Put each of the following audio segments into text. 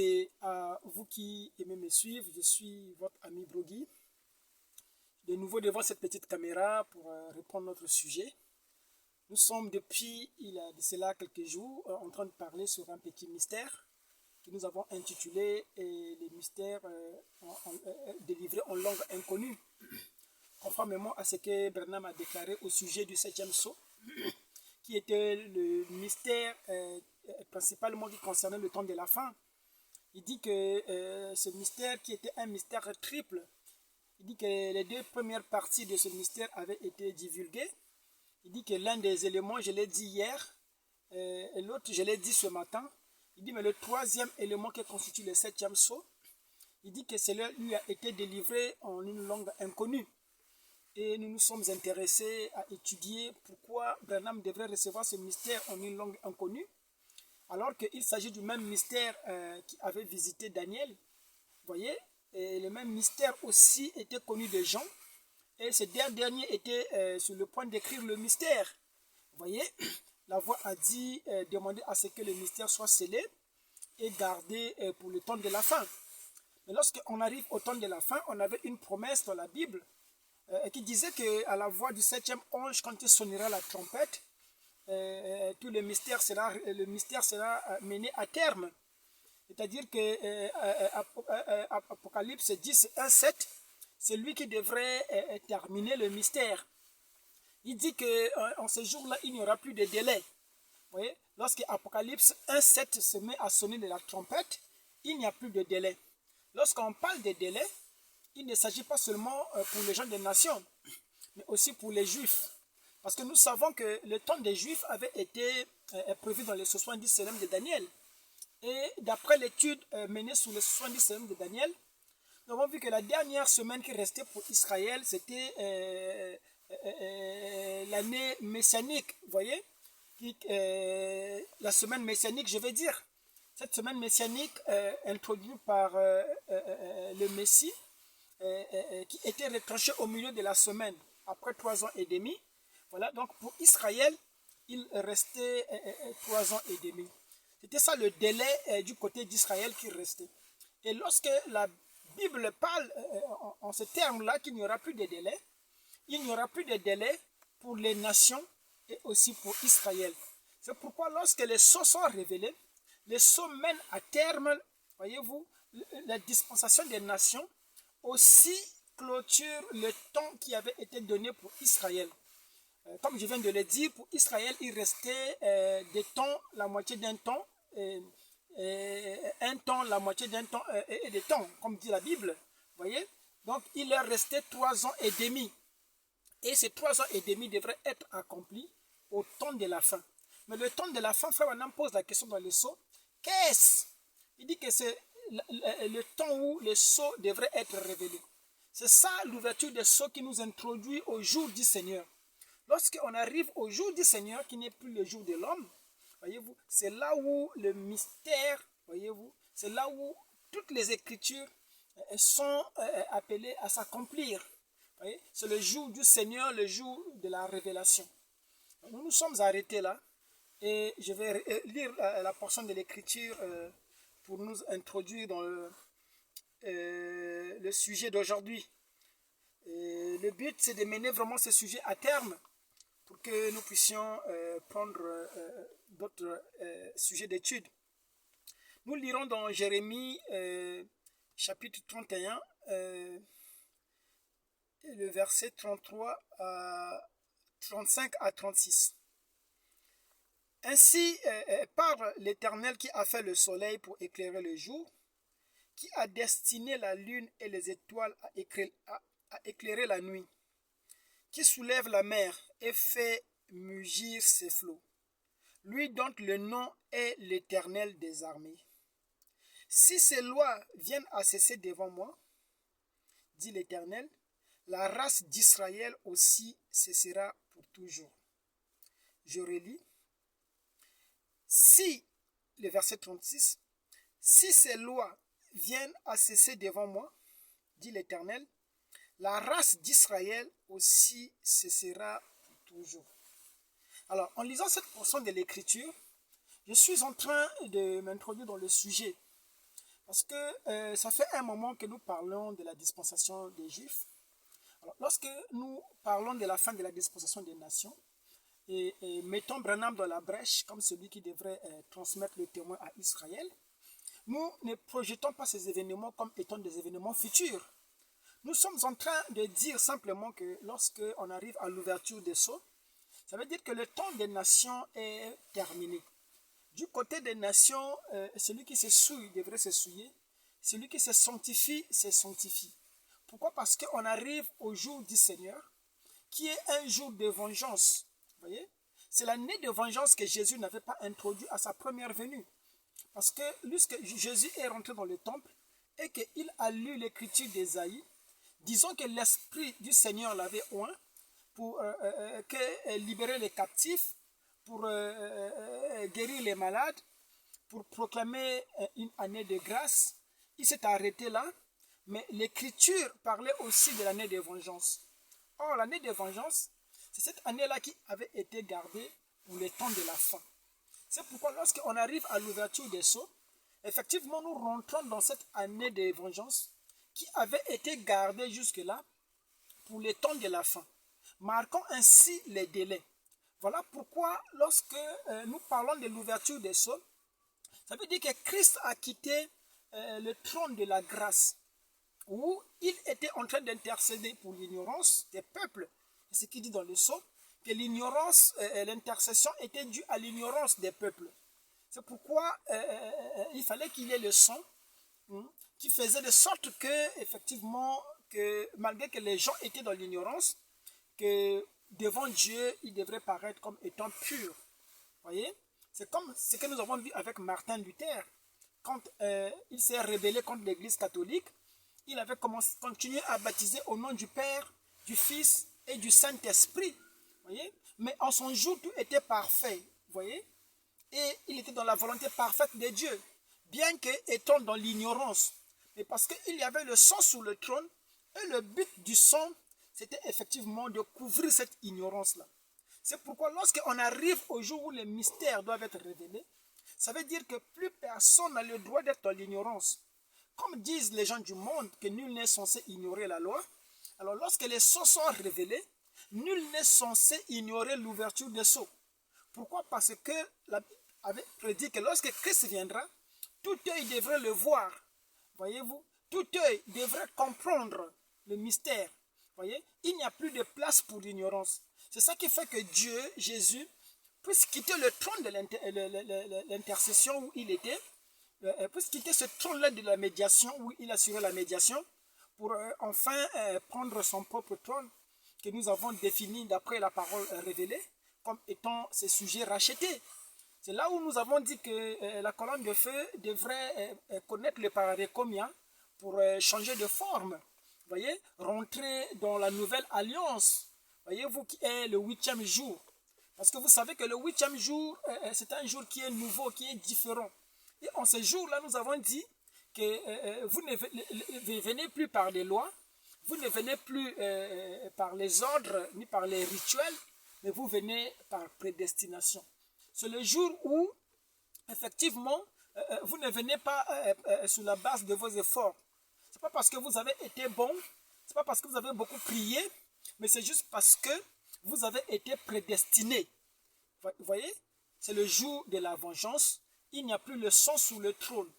Et à vous qui aimez me suivre, je suis votre ami Brogui. De nouveau devant cette petite caméra pour reprendre notre sujet. Nous sommes depuis, il y a de cela quelques jours, en train de parler sur un petit mystère que nous avons intitulé les mystères délivrés en langue inconnue, conformément à ce que Branham a déclaré au sujet du 7e sceau, qui était le mystère principalement qui concernait le temps de la fin. Il dit que ce mystère qui était un mystère triple, il dit que les deux premières parties de ce mystère avaient été divulguées. Il dit que l'un des éléments, je l'ai dit hier, et l'autre, je l'ai dit ce matin. Il dit, mais le troisième élément qui constitue le 7e sceau, il dit que cela lui a été délivré en une langue inconnue. Et nous nous sommes intéressés à étudier pourquoi Branham devrait recevoir ce mystère en une langue inconnue, alors qu'il s'agit du même mystère qui avait visité Daniel. Vous voyez, et le même mystère aussi était connu des gens. Et ce dernier était sur le point d'écrire le mystère. Vous voyez, la voix a dit, demander à ce que le mystère soit scellé et gardé pour le temps de la fin. Mais lorsqu'on arrive au temps de la fin, on avait une promesse dans la Bible qui disait qu'à la voix du 7e ange, quand il sonnera la trompette, tout le mystère sera mené à terme. C'est-à-dire que Apocalypse 10, 1, 7, c'est lui qui devrait terminer le mystère. Il dit qu'en ce jour-là, il n'y aura plus de délai. Vous voyez, lorsque Apocalypse 1, 7 se met à sonner de la trompette, il n'y a plus de délai. Lorsqu'on parle de délai, il ne s'agit pas seulement pour les gens des nations, mais aussi pour les Juifs. Parce que nous savons que le temps des Juifs avait été prévu dans les 70 semaines de Daniel. Et d'après l'étude menée sur les 70 semaines de Daniel, nous avons vu que la dernière semaine qui restait pour Israël, c'était l'année messianique. Vous voyez, la semaine messianique, je vais dire. Cette semaine messianique introduite par le Messie, qui était retranché au milieu de la semaine, après 3 ans et demi. Voilà, donc pour Israël, il restait 3 ans et demi. C'était ça le délai du côté d'Israël qui restait. Et lorsque la Bible parle en ces termes-là qu'il n'y aura plus de délai, il n'y aura plus de délai pour les nations et aussi pour Israël. C'est pourquoi lorsque les sceaux sont révélés, les sceaux mènent à terme, voyez-vous, la dispensation des nations, aussi clôture le temps qui avait été donné pour Israël. Comme je viens de le dire, pour Israël, il restait des temps, la moitié d'un temps, un temps, la moitié d'un temps et des temps, comme dit la Bible. Voyez? Donc, il leur restait 3 ans et demi. Et ces 3 ans et demi devraient être accomplis au temps de la fin. Mais le temps de la fin, frère Branham pose la question dans le sceau. Qu'est-ce? Il dit que c'est le temps où le sceau devrait être révélé. C'est ça l'ouverture des sceaux qui nous introduit au jour du Seigneur. Lorsqu'on arrive au jour du Seigneur, qui n'est plus le jour de l'homme, voyez-vous, c'est là où le mystère, voyez-vous, c'est là où toutes les Écritures sont appelées à s'accomplir. C'est le jour du Seigneur, le jour de la révélation. Nous nous sommes arrêtés là et je vais lire la portion de l'Écriture pour nous introduire dans le sujet d'aujourd'hui. Le but, c'est de mener vraiment ce sujet à terme pour que nous puissions prendre d'autres sujets d'étude. Nous lirons dans Jérémie chapitre 31, le verset 33 à 35 à 36. Ainsi parle l'Éternel qui a fait le soleil pour éclairer le jour, qui a destiné la lune et les étoiles à éclairer la nuit, qui soulève la mer et fait mugir ses flots. Lui dont le nom est l'Éternel des armées. Si ces lois viennent à cesser devant moi, dit l'Éternel, la race d'Israël aussi cessera pour toujours. Je relis. Si, le verset 36, si ces lois viennent à cesser devant moi, dit l'Éternel, la race d'Israël aussi cessera pour toujours. Alors, en lisant cette portion de l'Écriture, je suis en train de m'introduire dans le sujet. Parce que ça fait un moment que nous parlons de la dispensation des Juifs. Alors, lorsque nous parlons de la fin de la dispensation des nations, et mettons Branham dans la brèche comme celui qui devrait transmettre le témoin à Israël, nous ne projetons pas ces événements comme étant des événements futurs. Nous sommes en train de dire simplement que lorsque on arrive à l'ouverture des sceaux, ça veut dire que le temps des nations est terminé. Du côté des nations, celui qui se souille devrait se souiller. Celui qui se sanctifie. Pourquoi? Parce qu'on arrive au jour du Seigneur, qui est un jour de vengeance. Vous voyez? C'est l'année de vengeance que Jésus n'avait pas introduit à sa première venue. Parce que lorsque Jésus est rentré dans le temple et qu'il a lu l'écriture d'Ésaïe, disons que l'Esprit du Seigneur l'avait oint pour libérer les captifs, pour guérir les malades, pour proclamer une année de grâce. Il s'est arrêté là, mais l'écriture parlait aussi de l'année de vengeance. Or, l'année de vengeance, c'est cette année-là qui avait été gardée pour le temps de la fin. C'est pourquoi lorsqu'on arrive à l'ouverture des sceaux, effectivement, nous rentrons dans cette année de vengeance qui avait été gardée jusque-là pour le temps de la fin. Marquons ainsi les délais. Voilà pourquoi lorsque nous parlons de l'ouverture des sceaux, ça veut dire que Christ a quitté le trône de la grâce, où il était en train d'intercéder pour l'ignorance des peuples. C'est ce qu'il dit dans le sceau, que l'ignorance, l'intercession était due à l'ignorance des peuples. C'est pourquoi il fallait qu'il y ait le sang qui faisait de sorte que, effectivement, que malgré que les gens étaient dans l'ignorance, que devant Dieu, ils devraient paraître comme étant purs. Voyez? C'est comme ce que nous avons vu avec Martin Luther. Quand il s'est rebellé contre l'Église catholique, il avait continué à baptiser au nom du Père, du Fils et du Saint-Esprit. Voyez? Mais en son jour, tout était parfait. Voyez? Et il était dans la volonté parfaite de Dieu, bien qu'étant dans l'ignorance. Mais parce qu'il y avait le sang sur le trône, et le but du sang, c'était effectivement de couvrir cette ignorance-là. C'est pourquoi lorsqu'on arrive au jour où les mystères doivent être révélés, ça veut dire que plus personne n'a le droit d'être dans l'ignorance. Comme disent les gens du monde que nul n'est censé ignorer la loi, alors lorsque les sceaux sont révélés, nul n'est censé ignorer l'ouverture des sceaux. Pourquoi? Parce que la Bible avait prédit que lorsque Christ viendra, tout œil devrait le voir. Voyez-vous? Tout œil devrait comprendre le mystère. Voyez? Il n'y a plus de place pour l'ignorance. C'est ça qui fait que Dieu, Jésus, puisse quitter le trône de l'intercession où il était, puisse quitter ce trône-là de la médiation où il assurait la médiation, pour enfin prendre son propre trône que nous avons défini d'après la parole révélée comme étant ces sujets rachetés. C'est là où nous avons dit que la colonne de feu devrait connaître le pararécomia pour changer de forme. Voyez, rentrer dans la nouvelle alliance. Voyez-vous, qui est le 8e jour. Parce que vous savez que le 8e jour, c'est un jour qui est nouveau, qui est différent. Et en ce jour-là, nous avons dit que vous ne venez plus par les lois, vous ne venez plus par les ordres, ni par les rituels, mais vous venez par prédestination. C'est le jour où, effectivement, vous ne venez pas sur la base de vos efforts. Ce n'est pas parce que vous avez été bon, ce n'est pas parce que vous avez beaucoup prié, mais c'est juste parce que vous avez été prédestiné. Vous voyez? C'est le jour de la vengeance. Il n'y a plus le sang sous le trône.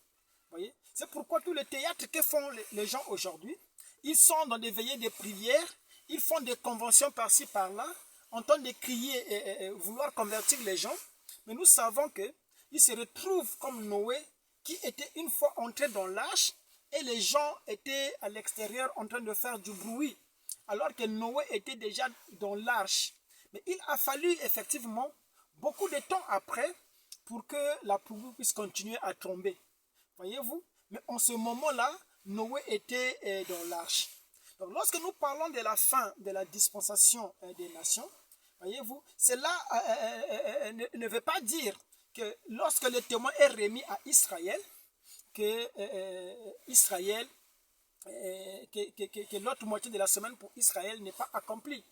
Voyez? C'est pourquoi tout le théâtre que font les gens aujourd'hui, ils sont dans des veillées de prières, ils font des conventions par-ci, par-là, entendent des crier et vouloir convertir les gens. Mais nous savons qu'ils se retrouvent comme Noé, qui était une fois entré dans l'arche, et les gens étaient à l'extérieur en train de faire du bruit, alors que Noé était déjà dans l'arche. Mais il a fallu effectivement beaucoup de temps après pour que la pluie puisse continuer à tomber. Voyez-vous? Mais en ce moment-là, Noé était dans l'arche. Donc lorsque nous parlons de la fin de la dispensation des nations, voyez-vous, cela ne veut pas dire que lorsque le témoin est remis à Israël, que Israël, que l'autre moitié de la semaine pour Israël n'est pas accomplie.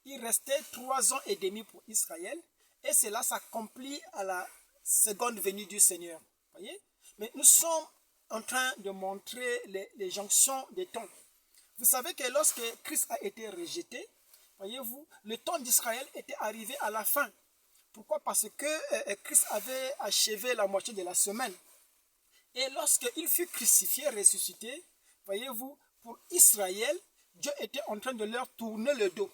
Il restait 3 ans et demi pour Israël, et cela s'accomplit à la seconde venue du Seigneur. Voyez? Mais nous sommes en train de montrer les jonctions des temps. Vous savez que lorsque Christ a été rejeté, voyez-vous, le temps d'Israël était arrivé à la fin. Pourquoi? Parce que Christ avait achevé la moitié de la semaine. Et lorsqu'il fut crucifié, ressuscité, voyez-vous, pour Israël, Dieu était en train de leur tourner le dos.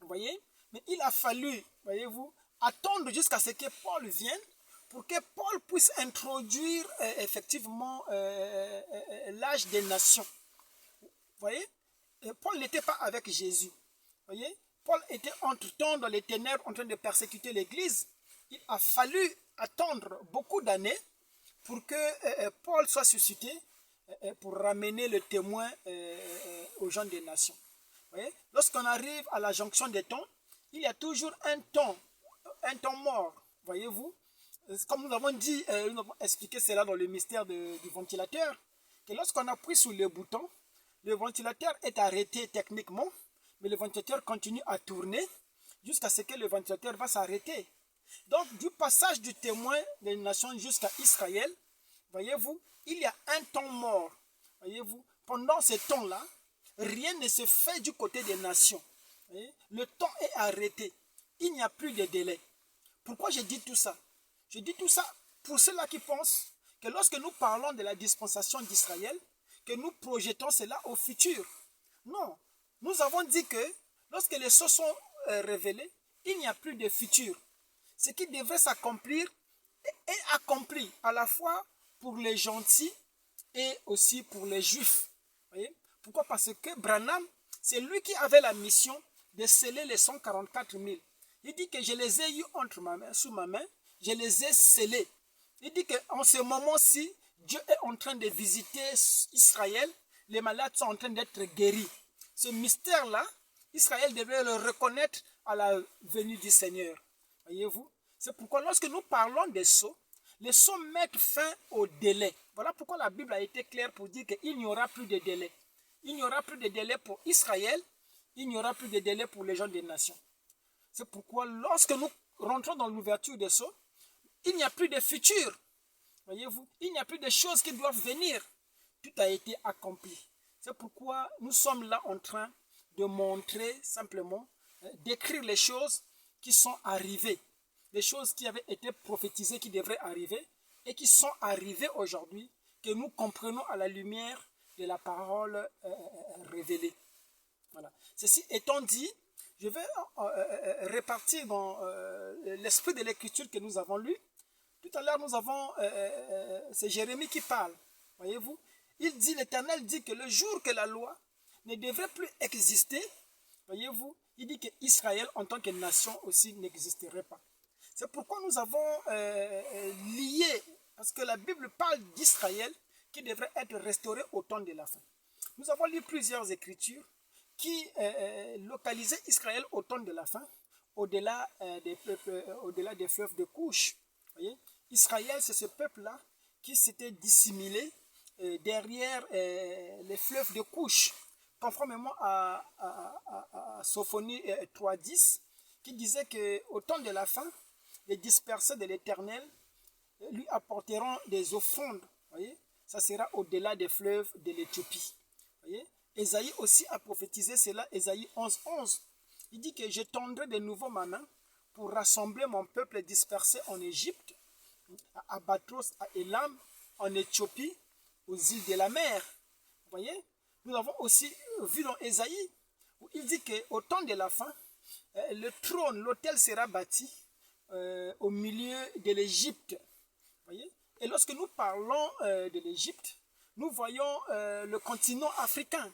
Vous voyez? Mais il a fallu, voyez-vous, attendre jusqu'à ce que Paul vienne pour que Paul puisse introduire effectivement l'âge des nations. Vous voyez? Paul n'était pas avec Jésus. Vous voyez? Paul était entre-temps dans les ténèbres en train de persécuter l'Église. Il a fallu attendre beaucoup d'années pour que Paul soit suscité pour ramener le témoin aux gens des nations. Lorsqu'on arrive à la jonction des temps, il y a toujours un temps mort, voyez-vous. Comme nous avons dit, nous avons expliqué cela dans le mystère du ventilateur, que lorsqu'on appuie sur le bouton, le ventilateur est arrêté techniquement, mais le ventilateur continue à tourner jusqu'à ce que le ventilateur va s'arrêter. Donc, du passage du témoin des nations jusqu'à Israël, voyez-vous, il y a un temps mort. Voyez-vous, pendant ce temps-là, rien ne se fait du côté des nations. Voyez? Le temps est arrêté. Il n'y a plus de délai. Pourquoi je dis tout ça? Je dis tout ça pour ceux-là qui pensent que lorsque nous parlons de la dispensation d'Israël, que nous projetons cela au futur. Non. Nous avons dit que lorsque les choses sont révélées, il n'y a plus de futur. Ce qui devrait s'accomplir est accompli à la fois pour les gentils et aussi pour les juifs. Voyez? Pourquoi? Parce que Branham, c'est lui qui avait la mission de sceller les 144 000. Il dit que je les ai eus sous ma main, je les ai scellés. Il dit qu'en ce moment-ci, Dieu est en train de visiter Israël, les malades sont en train d'être guéris. Ce mystère-là, Israël devrait le reconnaître à la venue du Seigneur. Voyez-vous? C'est pourquoi lorsque nous parlons des sceaux, les sceaux mettent fin au délai. Voilà pourquoi la Bible a été claire pour dire qu'il n'y aura plus de délai. Il n'y aura plus de délai pour Israël, il n'y aura plus de délai pour les gens des nations. C'est pourquoi lorsque nous rentrons dans l'ouverture des sceaux, il n'y a plus de futur. Voyez-vous, il n'y a plus de choses qui doivent venir. Tout a été accompli. C'est pourquoi nous sommes là en train de montrer simplement, d'écrire les choses qui sont arrivées, les choses qui avaient été prophétisées, qui devraient arriver et qui sont arrivées aujourd'hui, que nous comprenons à la lumière de la parole révélée. Voilà. Ceci étant dit, je vais répartir dans l'esprit de l'écriture que nous avons lu. Tout à l'heure, nous avons, c'est Jérémie qui parle, voyez-vous. Il dit, l'Éternel dit que le jour que la loi ne devrait plus exister, voyez-vous, il dit qu'Israël en tant que nation aussi n'existerait pas. C'est pourquoi nous avons lié, parce que la Bible parle d'Israël qui devrait être restauré au temps de la fin. Nous avons lu plusieurs écritures qui localisaient Israël au temps de la fin, au-delà des fleuves de Couche. Voyez? Israël, c'est ce peuple-là qui s'était dissimulé derrière les fleuves de Couche, conformément à Sophonie 3.10, qui disait qu'au temps de la fin, les dispersés de l'Éternel lui apporteront des offrandes. Voyez? Ça sera au-delà des fleuves de l'Éthiopie. Ésaïe aussi a prophétisé cela, Ésaïe 11.11. Il dit que je tendrai de nouveau ma main pour rassembler mon peuple dispersé en Égypte, à Abatros, à Élam, en Éthiopie, aux îles de la mer. Vous voyez? Nous avons aussi vu dans Ésaïe, où il dit qu'au temps de la fin, le trône, l'autel sera bâti au milieu de l'Égypte. Voyez? Et lorsque nous parlons de l'Égypte, nous voyons le continent africain.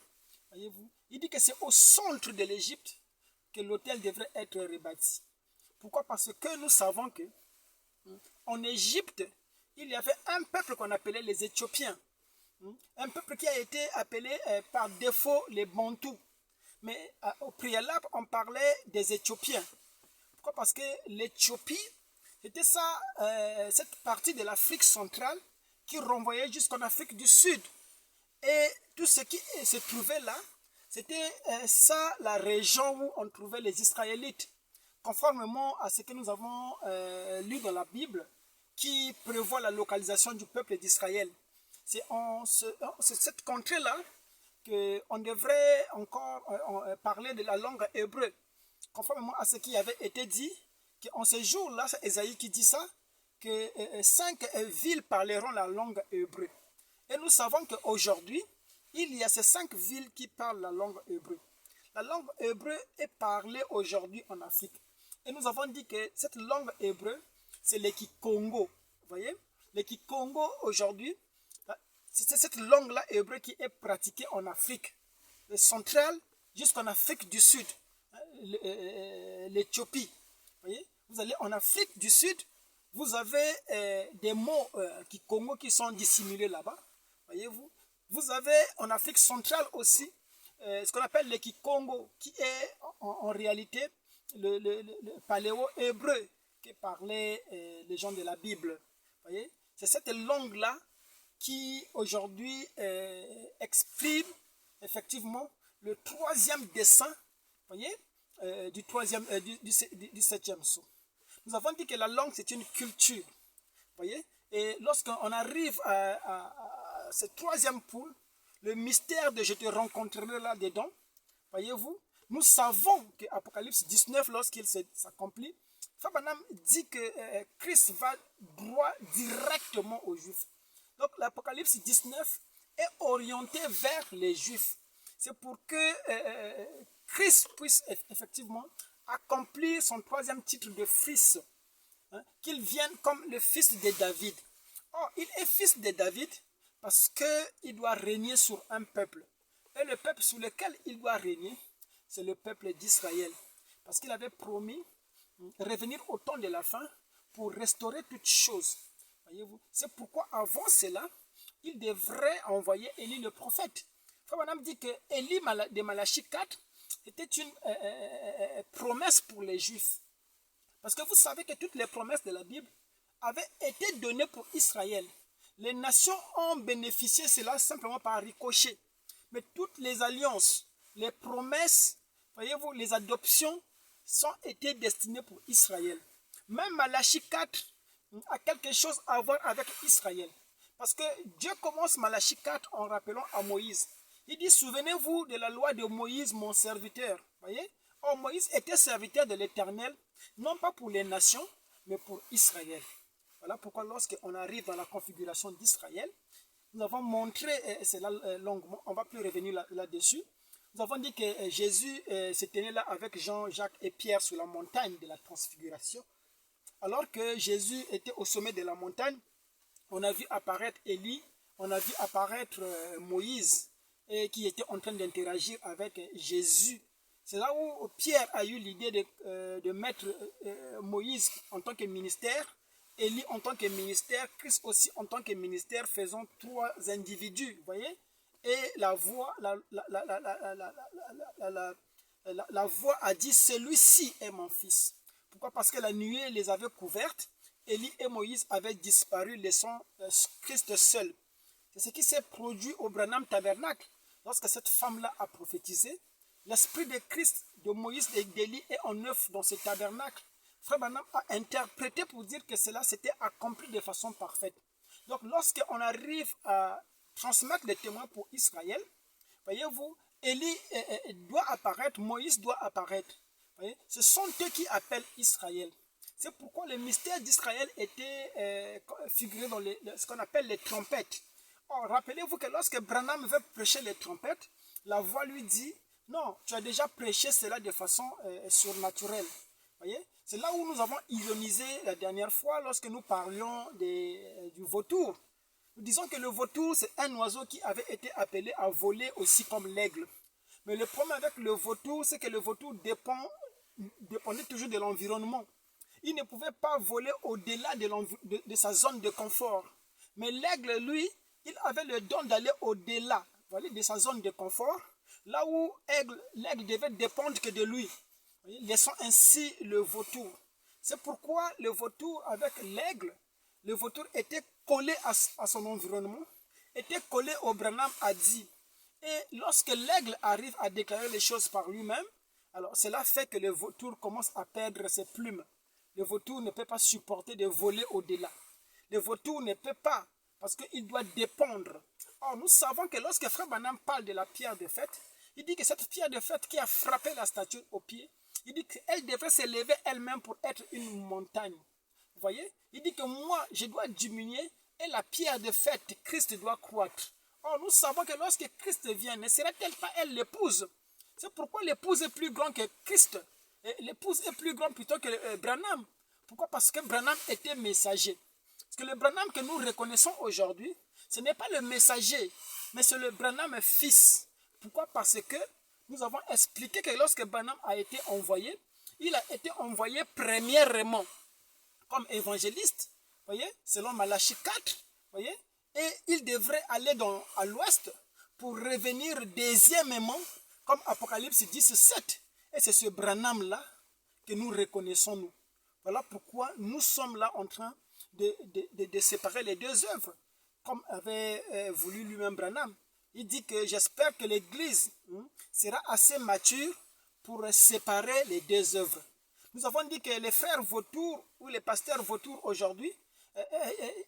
Voyez-vous? Il dit que c'est au centre de l'Égypte que l'autel devrait être rebâti. Pourquoi? Parce que nous savons que en Égypte, il y avait un peuple qu'on appelait les Éthiopiens. Un peuple qui a été appelé par défaut les Bantous. Mais au préalable, on parlait des Éthiopiens. Pourquoi? Parce que l'Éthiopie, c'était ça, cette partie de l'Afrique centrale qui renvoyait jusqu'en Afrique du Sud. Et tout ce qui se trouvait là, c'était ça la région où on trouvait les Israélites. Conformément à ce que nous avons lu dans la Bible, qui prévoit la localisation du peuple d'Israël. C'est cette contrée-là qu'on devrait encore parler de la langue hébreu, conformément à ce qui avait été dit, qu'en ce jour-là, c'est Ésaïe qui dit ça, que 5 villes parleront la langue hébreu. Et nous savons qu'aujourd'hui, il y a ces 5 villes qui parlent la langue hébreu. La langue hébreu est parlée aujourd'hui en Afrique. Et nous avons dit que cette langue hébreu, c'est le Kikongo. Vous voyez? Le Kikongo aujourd'hui, c'est cette langue-là hébreu qui est pratiquée en Afrique centrale jusqu'en Afrique du Sud, l'Éthiopie. Vous voyez? Vous allez en Afrique du Sud, vous avez des mots Kikongo qui sont dissimulés là-bas. Voyez-vous? Vous avez en Afrique centrale aussi ce qu'on appelle le Kikongo, qui est en réalité le paléo-hébreu que parlaient les gens de la Bible. Voyez? C'est cette langue-là qui aujourd'hui exprime effectivement le 3e dessein, voyez, du 7e sceau. Nous avons dit que la langue c'est une culture, voyez, et lorsqu'on arrive à ce 3e pôle, le mystère de je te rencontrerai là-dedans, voyez-vous, nous savons que Apocalypse 19, lorsqu'il s'accomplit, Fabanam dit que Christ va droit directement aux Juifs. Donc l'Apocalypse 19 est orienté vers les Juifs. C'est pour que Christ puisse effectivement accomplir son 3e titre de fils, hein, qu'il vienne comme le fils de David. Or, il est fils de David parce qu'il doit régner sur un peuple. Et le peuple sur lequel il doit régner, c'est le peuple d'Israël. Parce qu'il avait promis revenir au temps de la fin pour restaurer toutes choses. Voyez-vous? C'est pourquoi avant cela, il devrait envoyer Élie le prophète. Frère Branham dit que Élie de Malachie 4 était une promesse pour les Juifs. Parce que vous savez que toutes les promesses de la Bible avaient été données pour Israël. Les nations ont bénéficié de cela simplement par ricochet. Mais toutes les alliances, les promesses, voyez-vous, les adoptions sont été destinées pour Israël. Même Malachie 4 a quelque chose à voir avec Israël. Parce que Dieu commence Malachie 4 en rappelant à Moïse. Il dit, souvenez-vous de la loi de Moïse, mon serviteur. Voyez? Or, Moïse était serviteur de l'Éternel, non pas pour les nations, mais pour Israël. Voilà pourquoi lorsqu'on arrive dans la configuration d'Israël, nous avons montré, et c'est là longuement, on ne va plus revenir là-dessus, nous avons dit que Jésus se tenait là avec Jean, Jacques et Pierre sur la montagne de la transfiguration. Alors que Jésus était au sommet de la montagne, on a vu apparaître Élie, on a vu apparaître Moïse, qui était en train d'interagir avec Jésus. C'est là où Pierre a eu l'idée de mettre Moïse en tant que ministère, Élie en tant que ministère, Christ aussi en tant que ministère, faisant 3 individus, vous voyez. Et la voix a dit, celui-ci est mon fils. Pourquoi? Parce que la nuée les avait couvertes, Élie et Moïse avaient disparu, laissant Christ seul. C'est ce qui s'est produit au Branham Tabernacle. Lorsque cette femme-là a prophétisé, l'esprit de Christ, de Moïse et d'Élie est en œuvre dans ce tabernacle. Frère Branham a interprété pour dire que cela s'était accompli de façon parfaite. Donc lorsqu'on arrive à transmettre les témoins pour Israël, voyez-vous, Élie doit apparaître, Moïse doit apparaître. Voyez, ce sont eux qui appellent Israël. C'est pourquoi le mystère d'Israël était figuré dans ce qu'on appelle les trompettes. Or, rappelez-vous que lorsque Branham veut prêcher les trompettes, la voix lui dit, non, tu as déjà prêché cela de façon surnaturelle. Voyez, c'est là où nous avons ironisé la dernière fois lorsque nous parlions du vautour. Nous disons que le vautour, c'est un oiseau qui avait été appelé à voler aussi comme l'aigle. Mais le problème avec le vautour, c'est que le vautour dépendait toujours de l'environnement. Il ne pouvait pas voler au-delà de sa zone de confort. Mais l'aigle, lui, il avait le don d'aller au-delà de sa zone de confort, là où l'aigle devait dépendre que de lui, laissant ainsi le vautour. C'est pourquoi le vautour avec l'aigle, le vautour était collé à son environnement, était collé au Branham a dit. Et lorsque l'aigle arrive à déclarer les choses par lui-même, alors cela fait que le vautour commence à perdre ses plumes. Le vautour ne peut pas supporter de voler au-delà. Le vautour ne peut pas, parce qu'il doit dépendre. Or, nous savons que lorsque Frère Branham parle de la pierre de fête, il dit que cette pierre de fête qui a frappé la statue au pied, il dit qu'elle devrait s'élever elle-même pour être une montagne. Vous voyez? Il dit que moi, je dois diminuer et la pierre de fête, Christ doit croître. Or, nous savons que lorsque Christ vient, ne sera-t-elle pas elle l'épouse? C'est pourquoi l'épouse est plus grande que Christ. L'épouse est plus grande plutôt que Branham. Pourquoi? Parce que Branham était messager. Parce que le Branham que nous reconnaissons aujourd'hui, ce n'est pas le messager, mais c'est le Branham fils. Pourquoi? Parce que nous avons expliqué que lorsque Branham a été envoyé, il a été envoyé premièrement comme évangéliste, voyez, selon Malachie 4, voyez, et il devrait aller à l'ouest pour revenir deuxièmement comme Apocalypse 17. Et c'est ce Branham-là que nous reconnaissons, nous. Voilà pourquoi nous sommes là en train de séparer les deux œuvres, comme avait voulu lui-même Branham. Il dit que j'espère que l'Église sera assez mature pour séparer les deux œuvres. Nous avons dit que les frères vautours ou les pasteurs vautours aujourd'hui,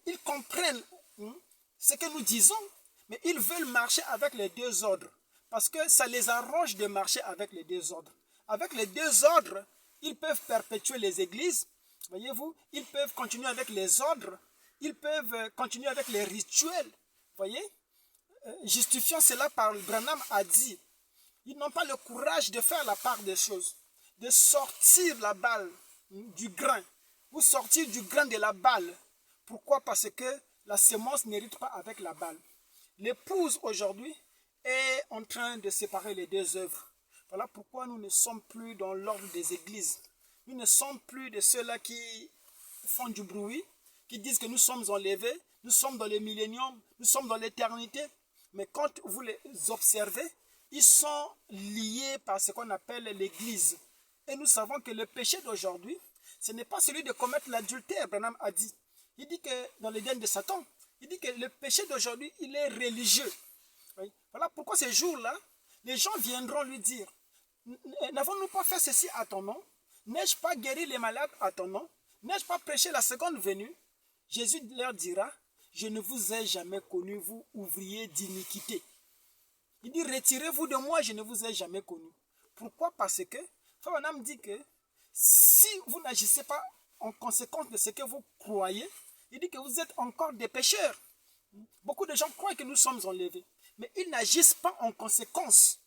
ils comprennent ce que nous disons, mais ils veulent marcher avec les deux ordres, parce que ça les arrange de marcher avec les deux ordres. Avec les deux ordres, ils peuvent perpétuer les églises, voyez-vous, ils peuvent continuer avec les ordres, ils peuvent continuer avec les rituels, voyez, justifiant cela par Branham a dit, ils n'ont pas le courage de faire la part des choses, de sortir la balle du grain, ou sortir du grain de la balle. Pourquoi? Parce que la semence n'hérite pas avec la balle. L'épouse aujourd'hui est en train de séparer les deux œuvres. Voilà pourquoi nous ne sommes plus dans l'ordre des églises. Nous ne sommes plus de ceux-là qui font du bruit, qui disent que nous sommes enlevés, nous sommes dans le millénium, nous sommes dans l'éternité. Mais quand vous les observez, ils sont liés par ce qu'on appelle l'église. Et nous savons que le péché d'aujourd'hui, ce n'est pas celui de commettre l'adultère, Branham a dit. Il dit que dans l'Éden de Satan, il dit que le péché d'aujourd'hui, il est religieux. Oui. Voilà pourquoi ces jours-là, les gens viendront lui dire, n'avons-nous pas fait ceci à ton nom? N'ai-je pas guéri les malades à ton nom? N'ai-je pas prêché la seconde venue? Jésus leur dira, je ne vous ai jamais connu, vous ouvriers d'iniquité. Il dit, retirez-vous de moi, je ne vous ai jamais connu. Pourquoi? Parce que, Frère Branham dit que si vous n'agissez pas en conséquence de ce que vous croyez, il dit que vous êtes encore des pécheurs. Beaucoup de gens croient que nous sommes enlevés, mais ils n'agissent pas en conséquence.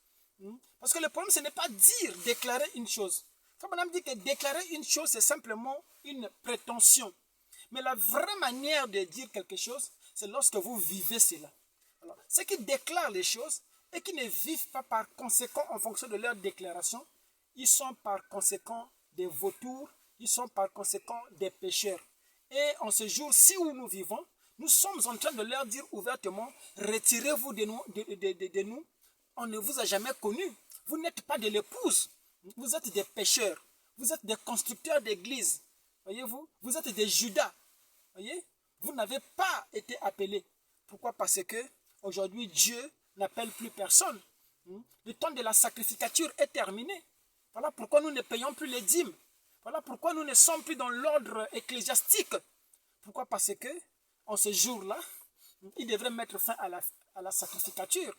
Parce que le problème, ce n'est pas dire, déclarer une chose. Frère Branham dit que déclarer une chose, c'est simplement une prétention. Mais la vraie manière de dire quelque chose, c'est lorsque vous vivez cela. Alors, ceux qui déclarent les choses et qui ne vivent pas par conséquent en fonction de leur déclaration, ils sont par conséquent des vautours, ils sont par conséquent des pécheurs. Et en ce jour-ci où nous vivons, nous sommes en train de leur dire ouvertement, retirez-vous de nous, on ne vous a jamais connus, vous n'êtes pas de l'épouse, vous êtes des pécheurs, vous êtes des constructeurs d'églises, voyez-vous, vous êtes des Judas, voyez, vous n'avez pas été appelés. Pourquoi? Parce que aujourd'hui Dieu n'appelle plus personne. Le temps de la sacrificature est terminé. Voilà pourquoi nous ne payons plus les dîmes. Voilà pourquoi nous ne sommes plus dans l'ordre ecclésiastique. Pourquoi? Parce que en ce jour-là, il devrait mettre fin à la sacrificature.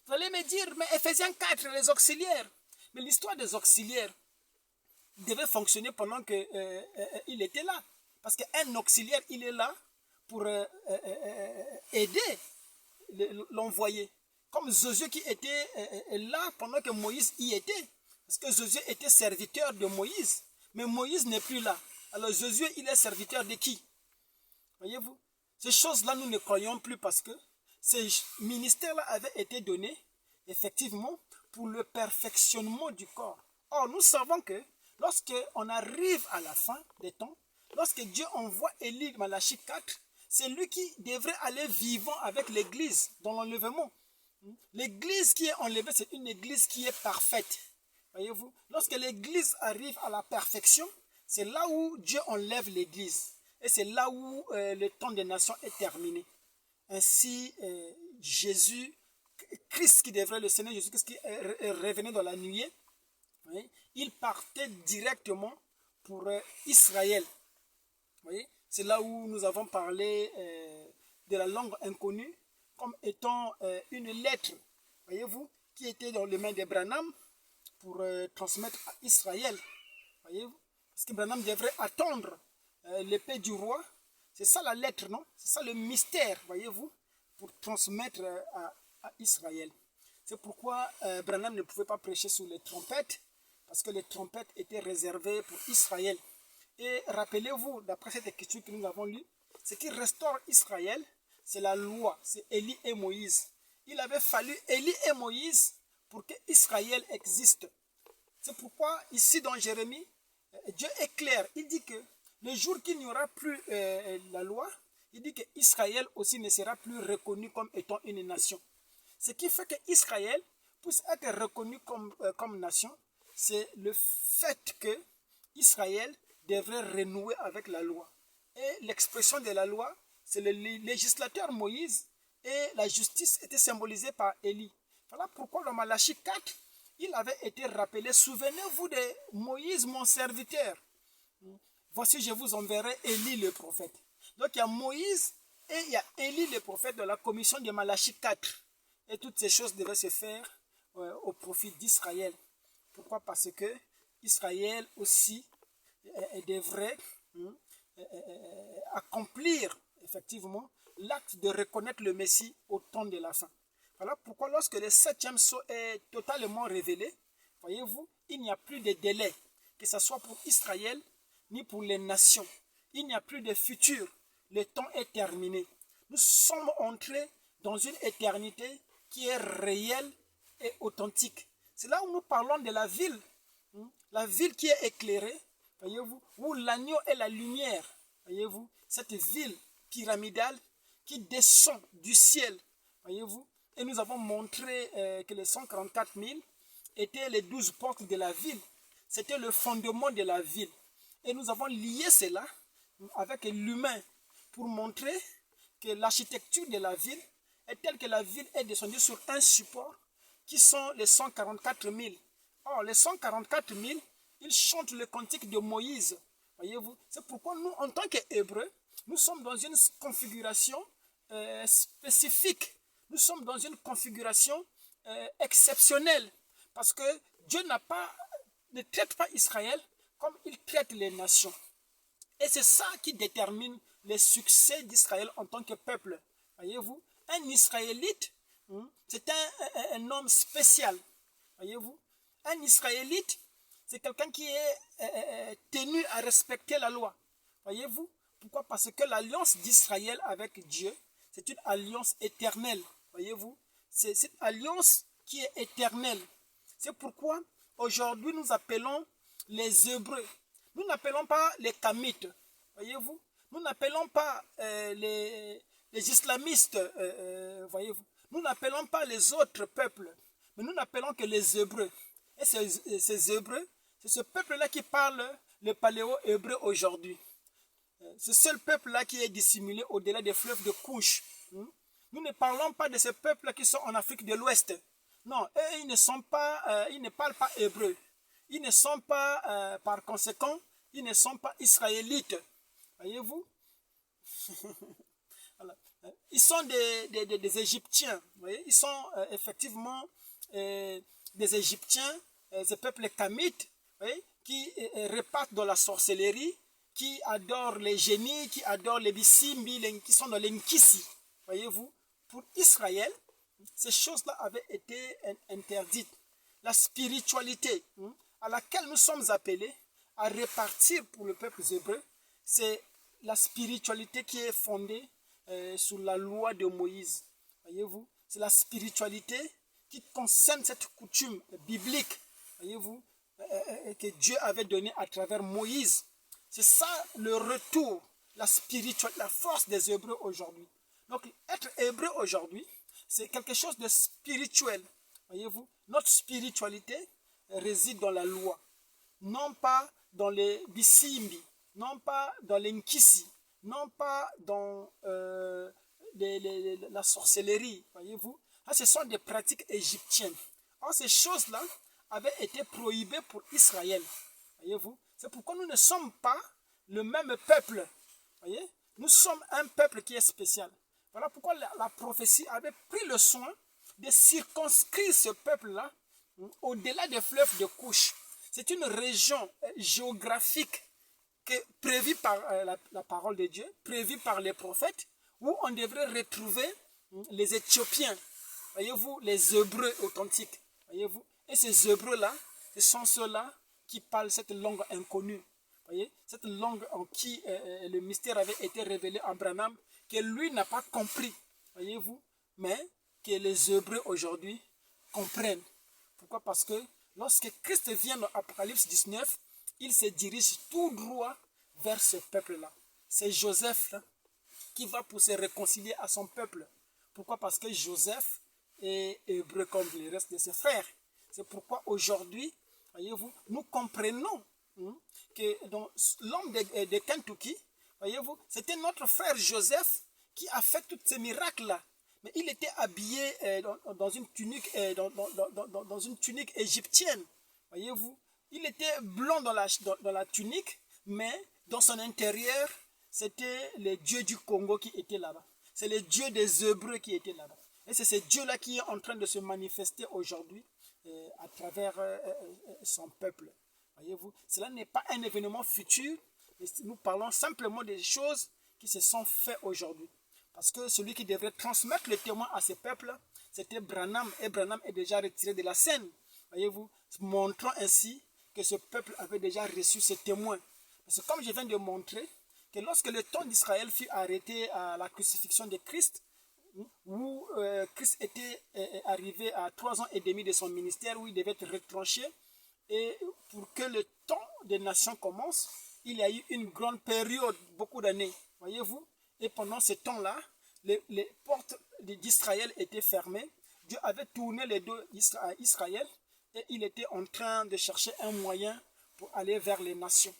Vous allez me dire, mais Ephésiens 4, les auxiliaires. Mais l'histoire des auxiliaires devait fonctionner pendant qu'il était là. Parce qu'un auxiliaire, il est là pour aider l'envoyé. Comme Josué qui était là pendant que Moïse y était. Parce que Josué était serviteur de Moïse. Mais Moïse n'est plus là. Alors Josué, il est serviteur de qui? Voyez-vous? Ces choses-là, nous ne croyons plus parce que ces ministères-là avaient été donnés, effectivement, pour le perfectionnement du corps. Or, nous savons que lorsqu'on arrive à la fin des temps, lorsque Dieu envoie Élie, Malachie 4, c'est lui qui devrait aller vivant avec l'église dans l'enlèvement. L'église qui est enlevée, c'est une église qui est parfaite. Voyez-vous? Lorsque l'église arrive à la perfection, c'est là où Dieu enlève l'église. Et c'est là où le temps des nations est terminé. Ainsi, Jésus, Christ qui devrait, le Seigneur Jésus-Christ qui revenait dans la nuée, oui, il partait directement pour Israël. C'est là où nous avons parlé de la langue inconnue comme étant une lettre, voyez-vous, qui était dans les mains de Branham pour transmettre à Israël, voyez-vous, parce que Branham devrait attendre l'épée du roi. C'est ça la lettre, non? C'est ça le mystère, voyez-vous, pour transmettre à Israël. C'est pourquoi Branham ne pouvait pas prêcher sous les trompettes, parce que les trompettes étaient réservées pour Israël. Et rappelez-vous, d'après cette écriture que nous avons lue, ce qui restaure Israël, c'est la loi, c'est Élie et Moïse. Il avait fallu Élie et Moïse pour que Israël existe. C'est pourquoi ici dans Jérémie, Dieu est clair. Il dit que le jour qu'il n'y aura plus la loi, il dit qu'Israël aussi ne sera plus reconnu comme étant une nation. Ce qui fait qu'Israël puisse être reconnu comme nation, c'est le fait que Israël devrait renouer avec la loi. Et l'expression de la loi, c'est le législateur Moïse, et la justice était symbolisée par Élie. Voilà pourquoi dans Malachie 4, il avait été rappelé, souvenez-vous de Moïse, mon serviteur. Voici, je vous enverrai Élie le prophète. Donc il y a Moïse et il y a Élie le prophète dans la commission de Malachie 4. Et toutes ces choses devaient se faire au profit d'Israël. Pourquoi? Parce que Israël aussi devrait accomplir effectivement l'acte de reconnaître le Messie au temps de la fin. Voilà pourquoi lorsque le 7e sceau est totalement révélé, voyez-vous, il n'y a plus de délai, que ce soit pour Israël ni pour les nations. Il n'y a plus de futur. Le temps est terminé. Nous sommes entrés dans une éternité qui est réelle et authentique. C'est là où nous parlons de la ville qui est éclairée, voyez-vous, où l'agneau est la lumière, voyez-vous, cette ville pyramidale qui descend du ciel, voyez-vous, et nous avons montré que les 144 000 étaient les 12 portes de la ville, c'était le fondement de la ville, et nous avons lié cela avec l'humain pour montrer que l'architecture de la ville est telle que la ville est descendue sur un support qui sont les 144 000. Or, les 144 000, ils chantent le cantique de Moïse. Voyez-vous, c'est pourquoi nous, en tant qu'Hébreux, nous sommes dans une configuration spécifique. Nous sommes dans une configuration exceptionnelle. Parce que Dieu ne traite pas Israël comme il traite les nations. Et c'est ça qui détermine le succès d'Israël en tant que peuple. Voyez-vous, un Israélite, c'est un homme spécial. Voyez-vous, un Israélite, c'est quelqu'un qui est tenu à respecter la loi. Voyez-vous, pourquoi? Parce que l'alliance d'Israël avec Dieu, c'est une alliance éternelle. Voyez-vous, c'est cette alliance qui est éternelle. C'est pourquoi aujourd'hui nous appelons les Hébreux. Nous n'appelons pas les Kamites. Voyez-vous, nous n'appelons pas les islamistes. Voyez-vous, nous n'appelons pas les autres peuples, mais nous n'appelons que les Hébreux. Et ces Hébreux, c'est ce peuple-là qui parle le paléo-hébreu aujourd'hui. Ce seul peuple-là qui est dissimulé au-delà des fleuves de Couche. Nous ne parlons pas de ces peuples-là qui sont en Afrique de l'Ouest. Non, eux, ils ne parlent pas hébreu. Ils ne sont pas, par conséquent, ils ne sont pas israélites. Voyez-vous? Voilà. Ils sont des Égyptiens. Voyez? Ils sont effectivement des Égyptiens, ce peuple kamite, qui repartent dans la sorcellerie, qui adorent les génies, qui adorent les bisimbi, qui sont dans les nkisi. Voyez-vous? Pour Israël, ces choses-là avaient été interdites. La spiritualité à laquelle nous sommes appelés à répartir pour le peuple hébreu, c'est la spiritualité qui est fondée sur la loi de Moïse. Voyez-vous, c'est la spiritualité qui concerne cette coutume biblique, voyez-vous, que Dieu avait donnée à travers Moïse. C'est ça le retour, la spiritualité, la force des Hébreux aujourd'hui. Donc, être hébreu aujourd'hui, c'est quelque chose de spirituel. Voyez-vous, notre spiritualité réside dans la loi, non pas dans les bisimbi, non pas dans les nkisi, non pas dans la sorcellerie. Voyez-vous, ce sont des pratiques égyptiennes. Or, ces choses-là avaient été prohibées pour Israël. Voyez-vous, c'est pourquoi nous ne sommes pas le même peuple. Voyez, nous sommes un peuple qui est spécial. Voilà pourquoi la prophétie avait pris le soin de circonscrire ce peuple-là au-delà des fleuves de Couche. C'est une région géographique prévue par la parole de Dieu, prévue par les prophètes, où on devrait retrouver les Éthiopiens, voyez-vous, les Hébreux authentiques, voyez-vous. Et ces Hébreux-là, ce sont ceux-là qui parlent cette langue inconnue, voyez, cette langue en qui le mystère avait été révélé à Branham, que lui n'a pas compris, voyez-vous, mais que les Hébreux aujourd'hui comprennent. Pourquoi? Parce que lorsque Christ vient dans Apocalypse 19, il se dirige tout droit vers ce peuple-là. C'est Joseph là, qui va pour se réconcilier à son peuple. Pourquoi? Parce que Joseph est hébreu comme le reste de ses frères. C'est pourquoi aujourd'hui, voyez-vous, nous comprenons que dans l'homme de Kentucky, voyez-vous, c'était notre frère Joseph qui a fait tous ces miracles-là. Mais il était habillé dans une tunique, dans une tunique égyptienne, voyez-vous. Il était blanc dans la tunique, mais dans son intérieur, c'était les dieux du Congo qui étaient là-bas. C'est les dieux des Hébreux qui étaient là-bas. Et c'est ce Dieu-là qui est en train de se manifester aujourd'hui à travers son peuple. Voyez-vous, cela n'est pas un événement futur, mais nous parlons simplement des choses qui se sont faites aujourd'hui. Parce que celui qui devrait transmettre le témoin à ce peuple, c'était Branham. Et Branham est déjà retiré de la scène. Voyez-vous, montrant ainsi que ce peuple avait déjà reçu ce témoin. Parce que comme je viens de montrer, que lorsque le temps d'Israël fut arrêté à la crucifixion de Christ, où Christ était arrivé à 3 ans et demi de son ministère, où il devait être retranché, et pour que le temps des nations commence, il y a eu une grande période, beaucoup d'années, voyez-vous. Et pendant ce temps-là, les portes d'Israël étaient fermées. Dieu avait tourné les dos à Israël et il était en train de chercher un moyen pour aller vers les nations.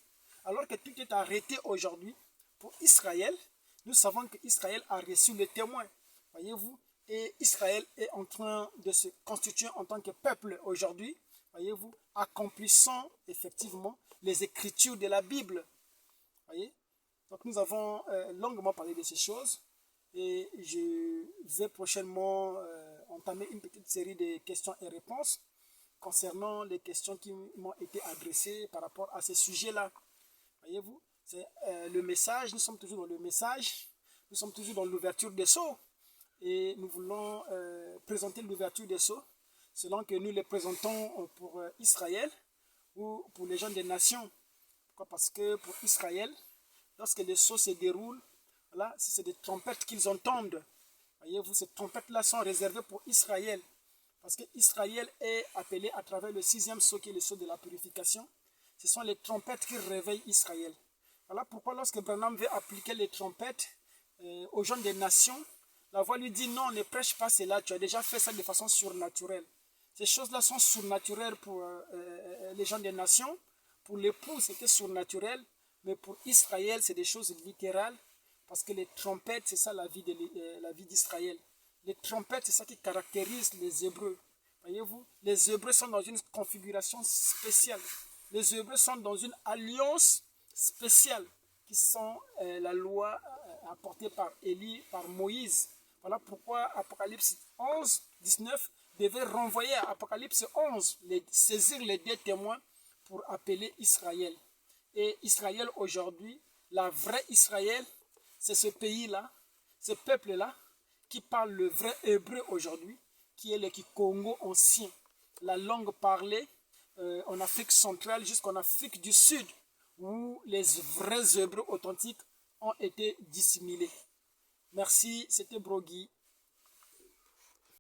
Alors que tout est arrêté aujourd'hui, pour Israël, nous savons qu'Israël a reçu le témoin, voyez-vous, et Israël est en train de se constituer en tant que peuple aujourd'hui, voyez-vous, accomplissant effectivement les écritures de la Bible, voyez. Donc nous avons longuement parlé de ces choses et je vais prochainement entamer une petite série de questions et réponses concernant les questions qui m'ont été adressées par rapport à ces sujets-là. Voyez-vous, c'est le message, nous sommes toujours dans le message, nous sommes toujours dans l'ouverture des sceaux et nous voulons présenter l'ouverture des sceaux selon que nous les présentons pour Israël ou pour les gens des nations. Pourquoi? Parce que pour Israël, lorsque les sceaux se déroulent, voilà, c'est des trompettes qu'ils entendent. Voyez-vous, ces trompettes-là sont réservées pour Israël. Parce qu'Israël est appelé à travers le 6e sceau qui est le sceau de la purification. Ce sont les trompettes qui réveillent Israël. Voilà pourquoi lorsque Branham veut appliquer les trompettes aux gens des nations, la voix lui dit non, ne prêche pas cela, tu as déjà fait ça de façon surnaturelle. Ces choses-là sont surnaturelles pour les gens des nations. Pour l'époux, c'était surnaturel. Mais pour Israël, c'est des choses littérales, parce que les trompettes, c'est ça la vie d'Israël. Les trompettes, c'est ça qui caractérise les Hébreux. Voyez-vous, les Hébreux sont dans une configuration spéciale. Les Hébreux sont dans une alliance spéciale, qui sont la loi apportée par Élie, par Moïse. Voilà pourquoi Apocalypse 11, 19 devait renvoyer à Apocalypse 11, saisir les 2 témoins pour appeler Israël. Et Israël aujourd'hui, la vraie Israël, c'est ce pays-là, ce peuple-là, qui parle le vrai hébreu aujourd'hui, qui est le Congo ancien. La langue parlée en Afrique centrale jusqu'en Afrique du Sud, où les vrais hébreux authentiques ont été dissimulés. Merci, c'était Brogui.